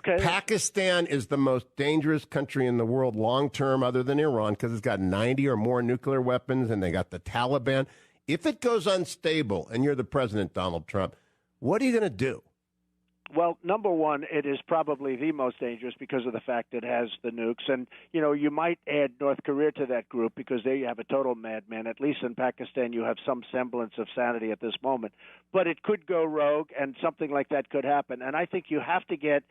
Okay. Pakistan is the most dangerous country in the world long-term other than Iran because it's got 90 or more nuclear weapons, and they got the Taliban. If it goes unstable and you're the president, Donald Trump, what are you going to do? Well, number one, it is probably the most dangerous because of the fact it has the nukes. And, you might add North Korea to that group because there you have a total madman. At least in Pakistan, you have some semblance of sanity at this moment. But it could go rogue, and something like that could happen. And I think you have to get,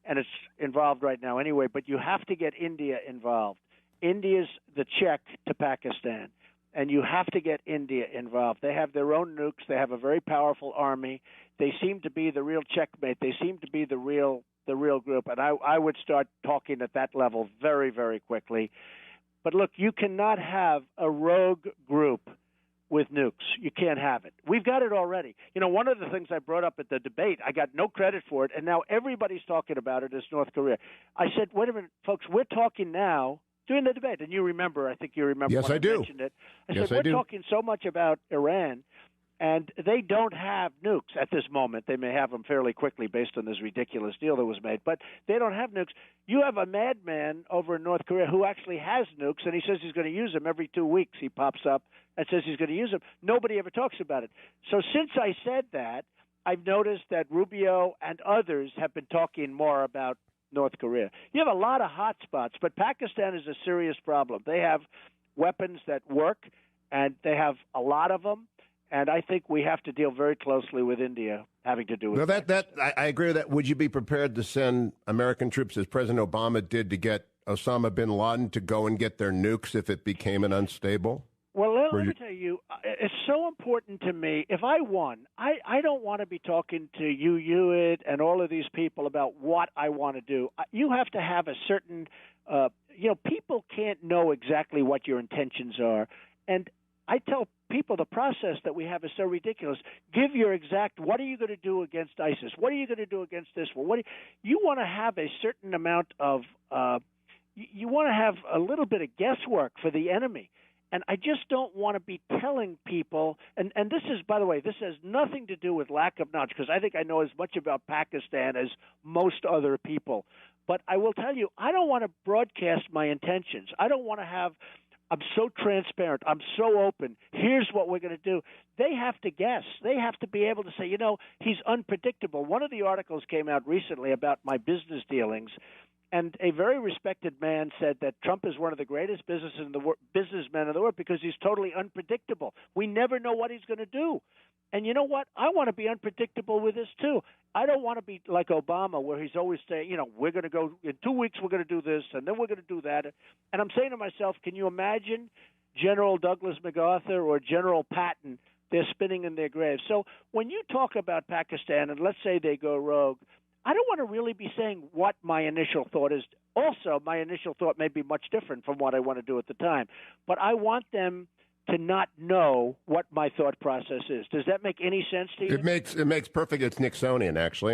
and it's involved right now anyway, but you have to get India involved. India's the check to Pakistan. And you have to get India involved. They have their own nukes. They have a very powerful army. They seem to be the real checkmate. They seem to be the real group. And I would start talking at that level very, very quickly. But look, you cannot have a rogue group with nukes. You can't have it. We've got it already. One of the things I brought up at the debate, I got no credit for it, and now everybody's talking about it, is North Korea. I said, wait a minute, folks, we're talking now during the debate, and I think you remember yes, when I do. mentioned it. I said, we're talking so much about Iran, and they don't have nukes at this moment. They may have them fairly quickly based on this ridiculous deal that was made, but they don't have nukes. You have a madman over in North Korea who actually has nukes, and he says he's going to use them every 2 weeks. He pops up and says he's going to use them. Nobody ever talks about it. So since I said that, I've noticed that Rubio and others have been talking more about North Korea. You have a lot of hot spots, but Pakistan is a serious problem. They have weapons that work, and they have a lot of them, and I think we have to deal very closely with India having to do with I agree with that. Would you be prepared to send American troops, as President Obama did, to get Osama bin Laden to go and get their nukes if it became an unstable? Well, let me tell you, it's so important to me. If I won, I don't want to be talking to you, Hewitt, and all of these people about what I want to do. You have to have a certain, people can't know exactly what your intentions are. And I tell people the process that we have is so ridiculous. Give your exact, what are you going to do against ISIS? What are you going to do against this one? You want to have a certain amount of, you want to have a little bit of guesswork for the enemy. And I just don't want to be telling people, and this is, by the way, this has nothing to do with lack of knowledge, because I think I know as much about Pakistan as most other people. But I will tell you, I don't want to broadcast my intentions. I don't want to have, I'm so transparent, I'm so open, here's what we're going to do. They have to guess. They have to be able to say, he's unpredictable. One of the articles came out recently about my business dealings, and a very respected man said that Trump is one of the greatest businessmen in the world because he's totally unpredictable. We never know what he's going to do. And you know what? I want to be unpredictable with this, too. I don't want to be like Obama, where he's always saying, we're going to go, in 2 weeks we're going to do this, and then we're going to do that. And I'm saying to myself, can you imagine General Douglas MacArthur or General Patton? They're spinning in their graves. So when you talk about Pakistan, and let's say they go rogue, I don't want to really be saying what my initial thought is. Also, my initial thought may be much different from what I want to do at the time. But I want them to not know what my thought process is. Does that make any sense to you? It makes perfect. It's Nixonian, actually.